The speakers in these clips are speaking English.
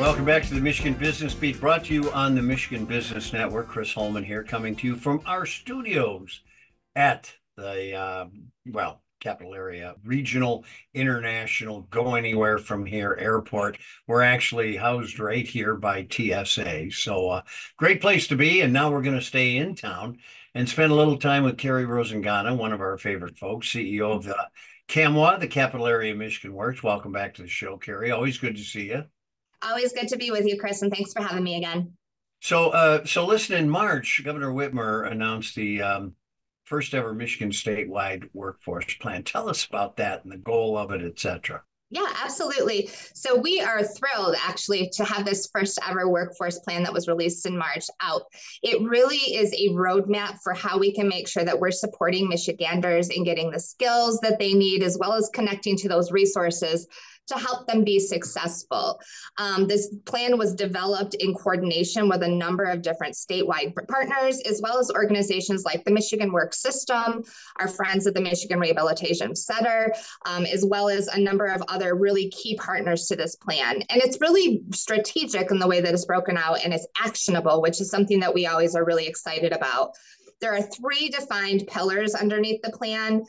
Welcome back to the Michigan Business Beat, brought to you on the Michigan Business Network. Chris Holman here, coming to you from our studios at the, capital area, regional, international, go anywhere from here airport. We're actually housed right here by TSA. So great place to be. And now we're going to stay in town and spend a little time with Carrie Rosingana, one of our favorite folks, CEO of the CAMW, the Capital Area Michigan Works. Welcome back to the show, Carrie. Always good to see you. Always good to be with you, Chris, and thanks for having me again. So listen, in March, Governor Whitmer announced the first ever Michigan Statewide Workforce Plan. Tell us about that and the goal of it, et cetera. Yeah, absolutely. So we are thrilled actually to have this first ever workforce plan that was released in March out. It really is a roadmap for how we can make sure that we're supporting Michiganders in getting the skills that they need, as well as connecting to those resources to help them be successful. This plan was developed in coordination with a number of different statewide partners, as well as organizations like the Michigan Work System, our friends at the Michigan Rehabilitation Center, as well as a number of other really key partners to this plan. And it's really strategic in the way that it's broken out, and it's actionable, which is something that we always are really excited about. There are three defined pillars underneath the plan,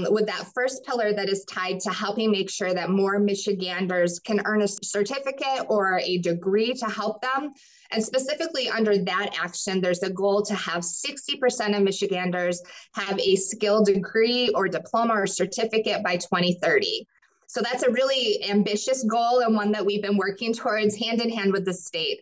with that first pillar that is tied to helping make sure that more Michiganders can earn a certificate or a degree to help them. And specifically under that action, there's a goal to have 60% of Michiganders have a skill degree or diploma or certificate by 2030. So that's a really ambitious goal, and one that we've been working towards hand in hand with the state.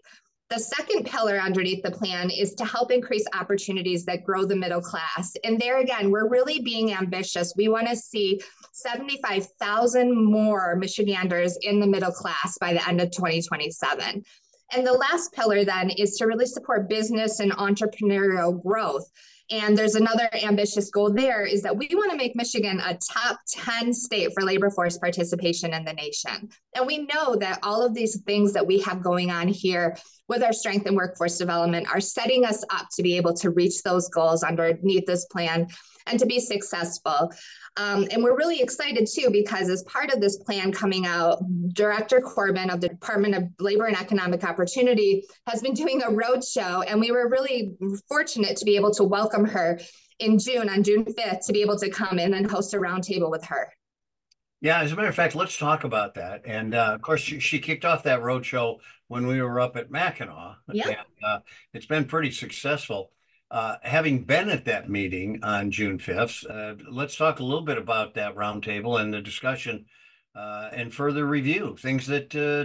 The second pillar underneath the plan is to help increase opportunities that grow the middle class. And there again, we're really being ambitious. We want to see 75,000 more Michiganders in the middle class by the end of 2027. And the last pillar then is to really support business and entrepreneurial growth. And there's another ambitious goal there, is that we want to make Michigan a top 10 state for labor force participation in the nation. And we know that all of these things that we have going on here with our strength and workforce development are setting us up to be able to reach those goals underneath this plan and to be successful. And we're really excited too, because as part of this plan coming out, Director Corbin of the Department of Labor and Economic Opportunity has been doing a roadshow, and we were really fortunate to be able to welcome her in June, on June 5th, to be able to come in and host a roundtable with her. Yeah, as a matter of fact, let's talk about that. And of course, she kicked off that roadshow when we were up at Mackinac. Yeah. And it's been pretty successful. Having been at that meeting on June 5th, let's talk a little bit about that roundtable and the discussion and further review,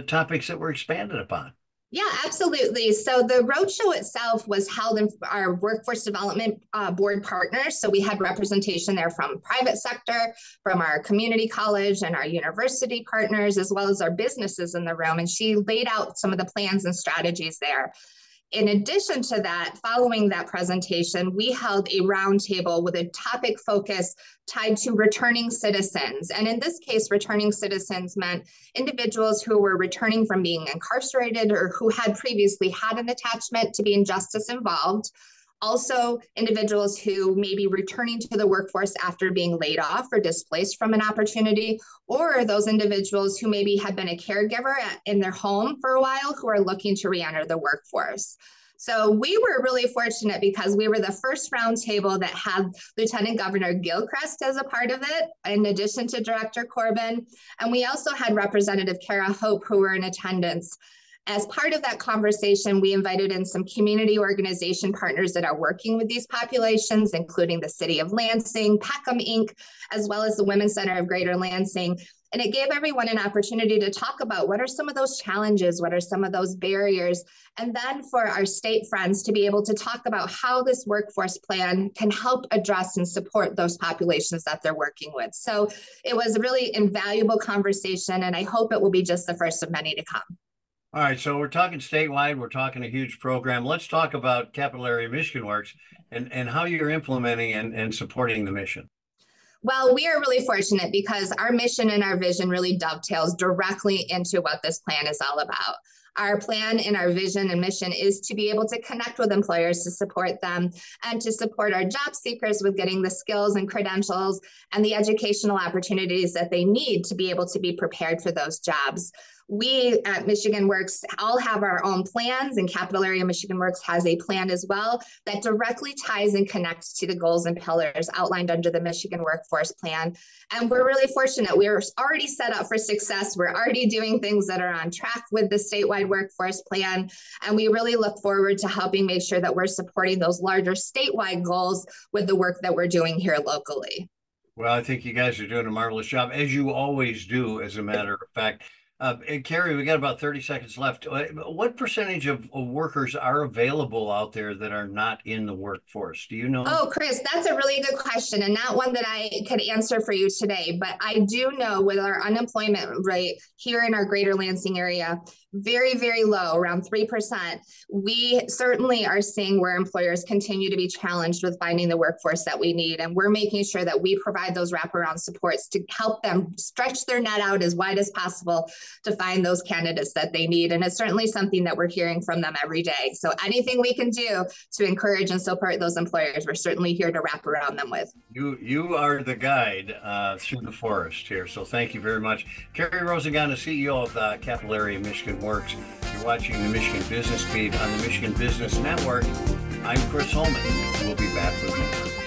topics that were expanded upon. Yeah, absolutely. So the roadshow itself was held in our workforce development board partners. So we had representation there from private sector, from our community college and our university partners, as well as our businesses in the room. And she laid out some of the plans and strategies there. In addition to that, following that presentation, we held a roundtable with a topic focus tied to returning citizens. And in this case, returning citizens meant individuals who were returning from being incarcerated or who had previously had an attachment to being justice involved. Also, individuals who may be returning to the workforce after being laid off or displaced from an opportunity, or those individuals who maybe had been a caregiver in their home for a while who are looking to re-enter the workforce. So we were really fortunate because we were the first roundtable that had Lieutenant Governor Gilchrist as a part of it, in addition to Director Corbin. And we also had Representative Kara Hope, who were in attendance. As part of that conversation, we invited in some community organization partners that are working with these populations, including the City of Lansing, Peckham Inc., as well as the Women's Center of Greater Lansing. And it gave everyone an opportunity to talk about what are some of those challenges, what are some of those barriers, and then for our state friends to be able to talk about how this workforce plan can help address and support those populations that they're working with. So it was a really invaluable conversation, and I hope it will be just the first of many to come. All right, so we're talking statewide, we're talking a huge program. Let's talk about Capital Area Michigan Works and how you're implementing and supporting the mission. Well, we are really fortunate because our mission and our vision really dovetails directly into what this plan is all about. Our plan and our vision and mission is to be able to connect with employers to support them and to support our job seekers with getting the skills and credentials and the educational opportunities that they need to be able to be prepared for those jobs. We at Michigan Works all have our own plans, and Capital Area Michigan Works has a plan as well that directly ties and connects to the goals and pillars outlined under the Michigan Workforce Plan. And we're really fortunate. We're already set up for success. We're already doing things that are on track with the statewide workforce plan. And we really look forward to helping make sure that we're supporting those larger statewide goals with the work that we're doing here locally. Well, I think you guys are doing a marvelous job, as you always do, as a matter of fact. And Carrie, we got about 30 seconds left. What percentage of workers are available out there that are not in the workforce? Do you know? Oh, Chris, that's a really good question, and not one that I could answer for you today. But I do know with our unemployment rate here in our greater Lansing area, very, very low, around 3%. We certainly are seeing where employers continue to be challenged with finding the workforce that we need. And we're making sure that we provide those wraparound supports to help them stretch their net out as wide as possible to find those candidates that they need. And it's certainly something that we're hearing from them every day. So anything we can do to encourage and support those employers, we're certainly here to wrap around them with. You are the guide through the forest here. So thank you very much. Carrie Rosingana, CEO of Capital Area Michigan Works. You're watching the Michigan Business Feed on the Michigan Business Network. I'm Chris Holman. We'll be back with more.